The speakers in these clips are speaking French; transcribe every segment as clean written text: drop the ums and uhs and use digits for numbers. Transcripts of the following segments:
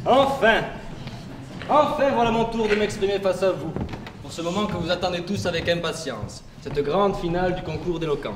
Enfin! Enfin, voilà mon tour de m'exprimer face à vous, pour ce moment que vous attendez tous avec impatience, cette grande finale du concours d'éloquence.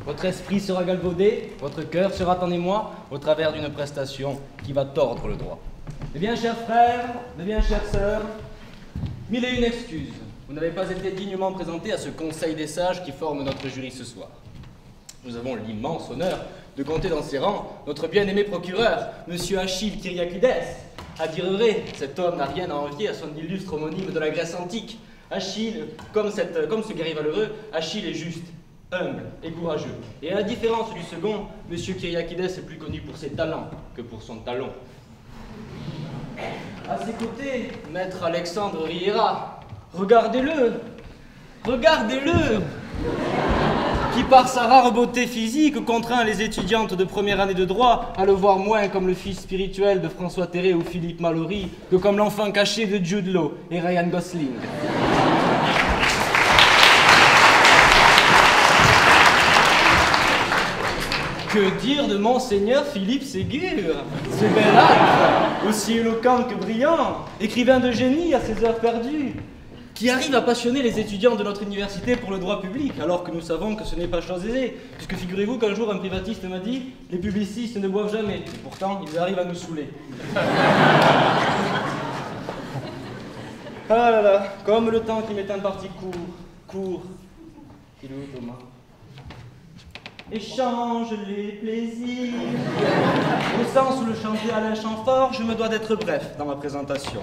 Votre esprit sera galvaudé, votre cœur sera en émoi, au travers d'une prestation qui va tordre le droit. Eh bien, chers frères, eh bien, chères sœurs, mille et une excuses. Vous n'avez pas été dignement présentés à ce conseil des sages qui forme notre jury ce soir. Nous avons l'immense honneur de compter dans ses rangs notre bien-aimé procureur, Monsieur Achille Kyriakides. À dire vrai, cet homme n'a rien à envier à son illustre homonyme de la Grèce antique. Achille, comme ce guerrier valeureux, Achille est juste, humble et courageux. Et à la différence du second, Monsieur Kyriakides est plus connu pour ses talents que pour son talon. À ses côtés, maître Alexandre Riera. Regardez-le, regardez-le, qui par sa rare beauté physique contraint les étudiantes de première année de droit à le voir moins comme le fils spirituel de François Terré ou Philippe Mallory que comme l'enfant caché de Jude Law et Ryan Gosling. Que dire de Monseigneur Philippe Ségur, ce bel âtre, aussi éloquent que brillant, écrivain de génie à ses heures perdues, qui arrive à passionner les étudiants de notre université pour le droit public, alors que nous savons que ce n'est pas chose aisée, puisque figurez-vous qu'un jour un privatiste m'a dit « Les publicistes ne boivent jamais, et pourtant ils arrivent à nous saouler. » Ah là là, comme le temps qui m'est imparti court. Il est où, Thomas? Échange les plaisirs. Au sens où le chantait Alain Chamfort, je me dois d'être bref dans ma présentation.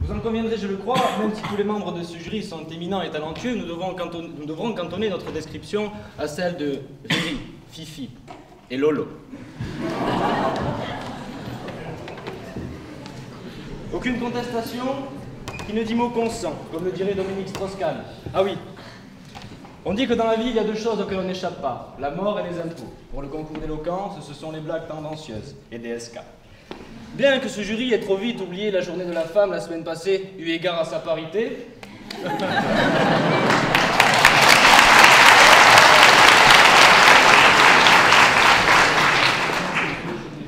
Vous en conviendrez, je le crois, même si tous les membres de ce jury sont éminents et talentueux, nous devrons cantonner notre description à celle de Riri, Fifi et Lolo. Aucune contestation, qui ne dit mot consent, comme le dirait Dominique Strauss-Kahn. Ah oui, on dit que dans la vie, il y a deux choses auxquelles on n'échappe pas, la mort et les impôts. Pour le concours d'éloquence, ce sont les blagues tendancieuses et des SK. Bien que ce jury ait trop vite oublié la journée de la femme la semaine passée, eu égard à sa parité,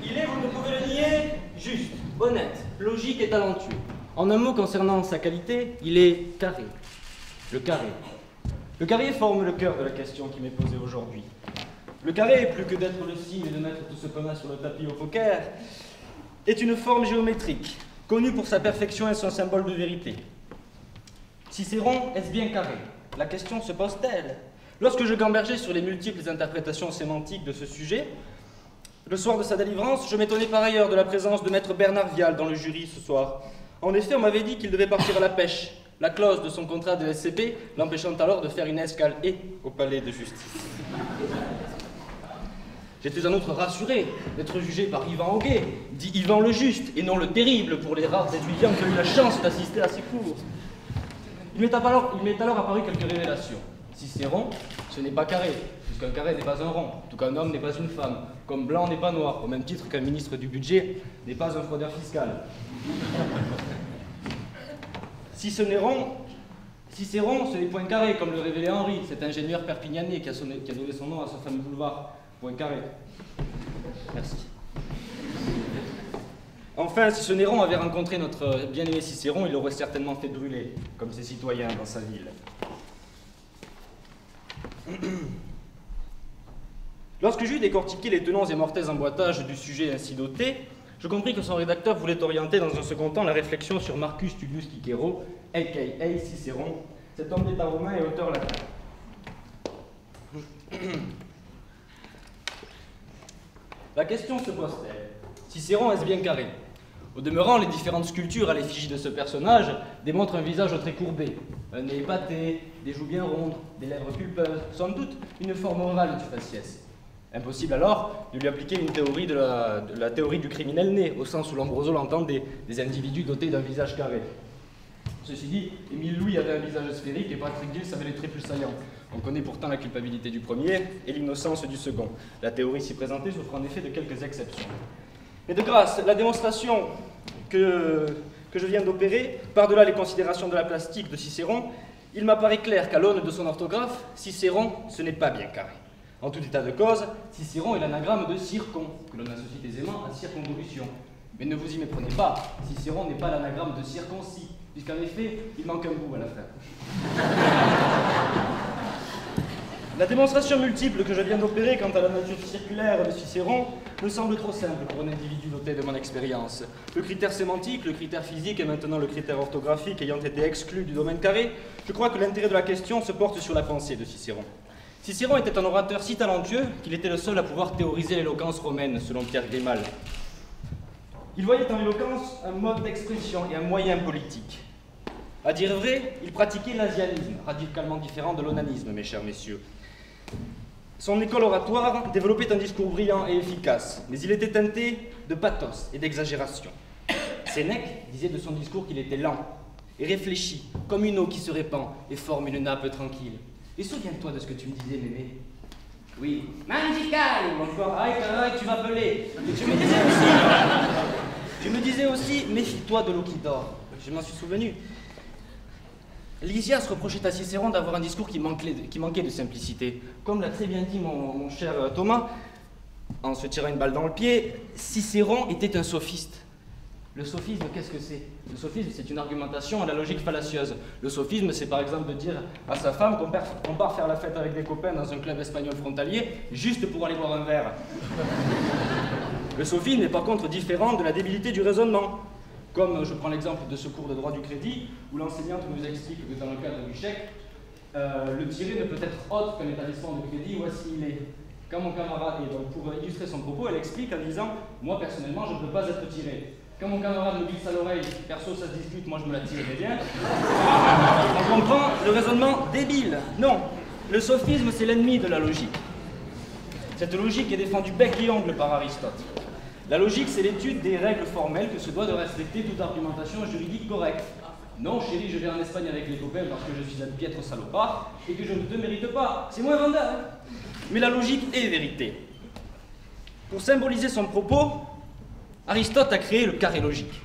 il est, vous ne pouvez le nier, juste, honnête, logique et talentueux. En un mot concernant sa qualité, il est carré. Le carré. Le carré forme le cœur de la question qui m'est posée aujourd'hui. Le carré, plus que d'être le signe et de mettre tout ce qu'on a sur le tapis au poker, est une forme géométrique, connue pour sa perfection et son symbole de vérité. Cicéron, est-ce bien carré? La question se pose-t-elle? Lorsque je gambergeais sur les multiples interprétations sémantiques de ce sujet, le soir de sa délivrance, je m'étonnais par ailleurs de la présence de maître Bernard Vial dans le jury ce soir. En effet, on m'avait dit qu'il devait partir à la pêche, la clause de son contrat de SCP l'empêchant alors de faire une escale au palais de justice. J'étais en outre rassuré d'être jugé par Yvan Auguet, dit Yvan le Juste, et non le Terrible pour les rares étudiants qui ont eu la chance d'assister à ces cours. Il m'est alors apparu quelques révélations. Cicéron, ce n'est pas carré, puisqu'un carré n'est pas un rond, tout qu'un homme n'est pas une femme, comme blanc n'est pas noir, au même titre qu'un ministre du budget n'est pas un fraudeur fiscal. Cicéron, ce n'est point carré, comme le révélait Henri, cet ingénieur perpignanais qui a donné son nom à ce fameux boulevard. Point carré. Merci. Enfin, si ce Néron avait rencontré notre bien-aimé Cicéron, il l'aurait certainement fait brûler, comme ses citoyens dans sa ville. Lorsque j'eus décortiqué les tenants et mortels emboîtages du sujet ainsi doté, je compris que son rédacteur voulait orienter dans un second temps la réflexion sur Marcus Tullius Cicero, a.k.a. Cicéron, cet homme d'État romain et auteur latin. La question se pose-t-elle? Cicéron est-ce bien carré? Au demeurant, les différentes sculptures à l'effigie de ce personnage démontrent un visage très courbé, un nez épaté, des joues bien rondes, des lèvres pulpeuses, sans doute une forme ovale du faciès. Impossible alors de lui appliquer une théorie de la théorie du criminel né, au sens où Lombroso l'entend des individus dotés d'un visage carré. Ceci dit, Émile Louis avait un visage sphérique et Patrick Gilles avait les traits plus saillants. On connaît pourtant la culpabilité du premier et l'innocence du second. La théorie ici présentée souffre en effet de quelques exceptions. Mais de grâce, la démonstration que je viens d'opérer, par-delà les considérations de la plastique de Cicéron, il m'apparaît clair qu'à l'aune de son orthographe, Cicéron, ce n'est pas bien carré. En tout état de cause, Cicéron est l'anagramme de circon, que l'on associe aisément à circonvolution. Mais ne vous y méprenez pas, Cicéron n'est pas l'anagramme de circoncis, puisqu'en effet, il manque un bout à la fin. La démonstration multiple que je viens d'opérer quant à la nature circulaire de Cicéron me semble trop simple pour un individu doté de mon expérience. Le critère sémantique, le critère physique et maintenant le critère orthographique ayant été exclus du domaine carré, je crois que l'intérêt de la question se porte sur la pensée de Cicéron. Cicéron était un orateur si talentueux qu'il était le seul à pouvoir théoriser l'éloquence romaine, selon Pierre Grimald. Il voyait en l'éloquence un mode d'expression et un moyen politique. À dire vrai, il pratiquait l'asianisme, radicalement différent de l'onanisme, mes chers messieurs. Son école oratoire développait un discours brillant et efficace, mais il était teinté de pathos et d'exagération. Sénèque disait de son discours qu'il était lent et réfléchi, comme une eau qui se répand et forme une nappe tranquille. Et souviens-toi de ce que tu me disais, mémé. Oui, magical, ou encore, aïe, tu vas peler. Et tu me disais aussi, méfie-toi de l'eau qui dort. Je m'en suis souvenu. Lysias reprochait à Cicéron d'avoir un discours qui manquait de simplicité. Comme l'a très bien dit mon cher Thomas, en se tirant une balle dans le pied, Cicéron était un sophiste. Le sophisme, qu'est-ce que c'est? Le sophisme, c'est une argumentation à la logique fallacieuse. Le sophisme, c'est par exemple de dire à sa femme qu'on part faire la fête avec des copains dans un club espagnol frontalier, juste pour aller boire un verre. Le sophisme est par contre différent de la débilité du raisonnement. Comme je prends l'exemple de ce cours de droit du crédit, où l'enseignante nous explique que dans le cadre du chèque, le tiré ne peut être autre qu'un établissement de crédit ou assimilé. Quand mon camarade, et donc pour illustrer son propos, elle explique en disant « Moi personnellement, je ne peux pas être tiré ». Quand mon camarade me glisse à l'oreille, perso ça se discute, moi je me la tirerai bien. On comprend le raisonnement débile. Non, le sophisme c'est l'ennemi de la logique. Cette logique est défendue bec et ongle par Aristote. La logique, c'est l'étude des règles formelles que se doit de respecter toute argumentation juridique correcte. Non, chérie, je vais en Espagne avec les copains parce que je suis un piètre salopard et que je ne te mérite pas. C'est moins vendeur, hein. Mais la logique est vérité. Pour symboliser son propos, Aristote a créé le carré logique,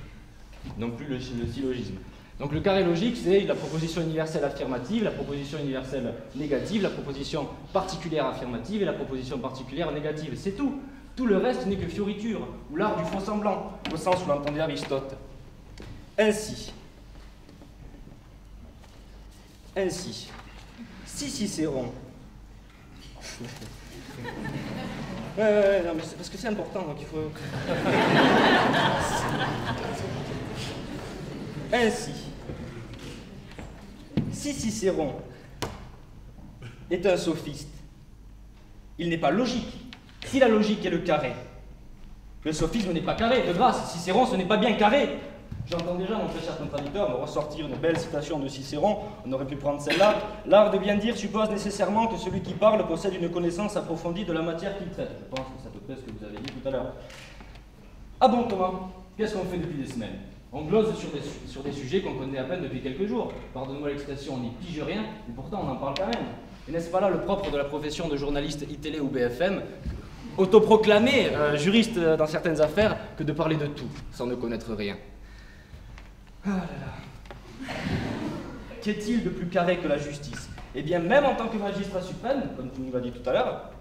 non plus le syllogisme. Donc le carré logique, c'est la proposition universelle affirmative, la proposition universelle négative, la proposition particulière affirmative et la proposition particulière négative. C'est tout. Tout le reste n'est que fioriture, ou l'art du faux-semblant, au sens où l'entendait Aristote. Ainsi, si Cicéron... non, mais c'est parce que c'est important, donc il faut... Ainsi, si Cicéron est un sophiste, il n'est pas logique. Si la logique est le carré, le sophisme n'est pas carré. De grâce, Cicéron, ce n'est pas bien carré. J'entends déjà mon très cher contradicteur me ressortir une belle citation de Cicéron. On aurait pu prendre celle-là. L'art de bien dire suppose nécessairement que celui qui parle possède une connaissance approfondie de la matière qu'il traite. Je pense que c'est à peu près ce que vous avez dit tout à l'heure. Ah bon, Thomas, qu'est-ce qu'on fait depuis des semaines? On glose sur des sujets qu'on connaît à peine depuis quelques jours. Pardonne-moi l'expression, on n'y pige rien, mais pourtant on en parle quand même. Et n'est-ce pas là le propre de la profession de journaliste iTélé ou BFM, autoproclamé juriste dans certaines affaires, que de parler de tout, sans ne connaître rien? Ah là là. Qu'est-il de plus carré que la justice? Eh bien, même en tant que magistrat suprême, comme tu nous l'as dit tout à l'heure,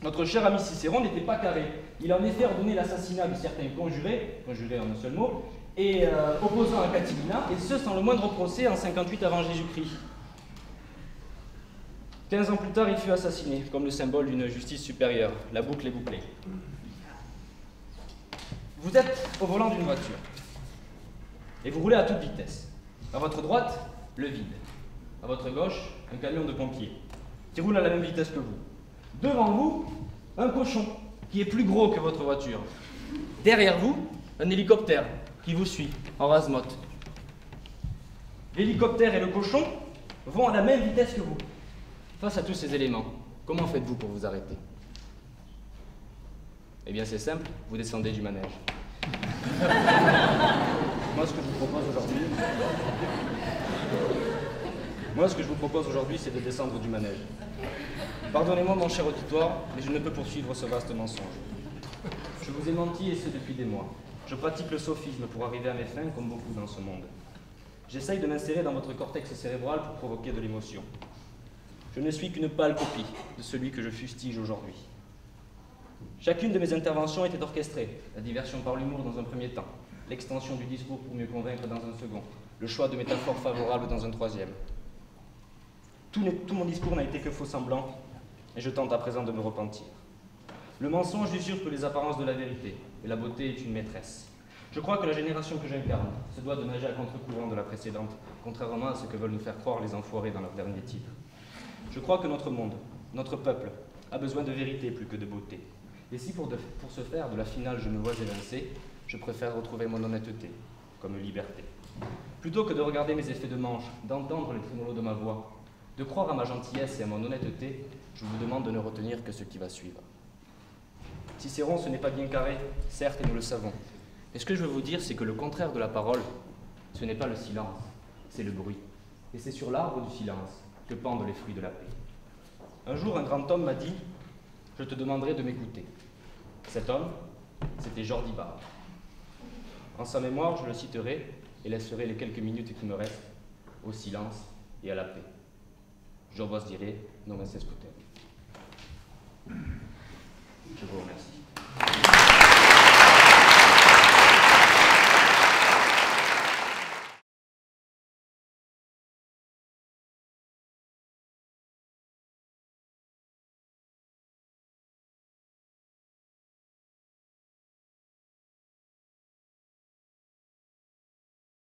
notre cher ami Cicéron n'était pas carré. Il a en effet ordonné l'assassinat de certains conjurés en un seul mot, et opposant à Catilina, et ce sans le moindre procès en 58 avant Jésus-Christ. 15 ans plus tard, il fut assassiné, comme le symbole d'une justice supérieure. La boucle est bouclée. Vous êtes au volant d'une voiture, et vous roulez à toute vitesse. À votre droite, le vide. À votre gauche, un camion de pompiers, qui roule à la même vitesse que vous. Devant vous, un cochon, qui est plus gros que votre voiture. Derrière vous, un hélicoptère, qui vous suit, en rase-motte. L'hélicoptère et le cochon vont à la même vitesse que vous. Face à tous ces éléments, comment faites-vous pour vous arrêter? Eh bien, c'est simple, vous descendez du manège. Moi, ce que je vous propose aujourd'hui, c'est de descendre du manège. Pardonnez-moi, mon cher auditoire, mais je ne peux poursuivre ce vaste mensonge. Je vous ai menti, et ce depuis des mois. Je pratique le sophisme pour arriver à mes fins, comme beaucoup dans ce monde. J'essaye de m'insérer dans votre cortex cérébral pour provoquer de l'émotion. Je ne suis qu'une pâle copie de celui que je fustige aujourd'hui. Chacune de mes interventions était orchestrée. La diversion par l'humour dans un premier temps, l'extension du discours pour mieux convaincre dans un second, le choix de métaphores favorables dans un troisième. Tout mon discours n'a été que faux semblant, et je tente à présent de me repentir. Le mensonge usurpe les apparences de la vérité, et la beauté est une maîtresse. Je crois que la génération que j'incarne se doit de nager à contre-courant de la précédente, contrairement à ce que veulent nous faire croire les enfoirés dans leur dernier titre. Je crois que notre monde, notre peuple, a besoin de vérité plus que de beauté. Et si pour ce faire, de la finale je me vois évincé, je préfère retrouver mon honnêteté, comme liberté. Plutôt que de regarder mes effets de manche, d'entendre les trémolos de ma voix, de croire à ma gentillesse et à mon honnêteté, je vous demande de ne retenir que ce qui va suivre. Cicéron, ce n'est pas bien carré, certes, et nous le savons. Mais ce que je veux vous dire, c'est que le contraire de la parole, ce n'est pas le silence, c'est le bruit. Et c'est sur l'arbre du silence que pendent les fruits de la paix. Un jour, un grand homme m'a dit « Je te demanderai de m'écouter ». Cet homme, c'était Jordi Barre. En sa mémoire, je le citerai et laisserai les quelques minutes qui me restent au silence et à la paix. Je vos dire, non mais c'est ce que Je vous remercie.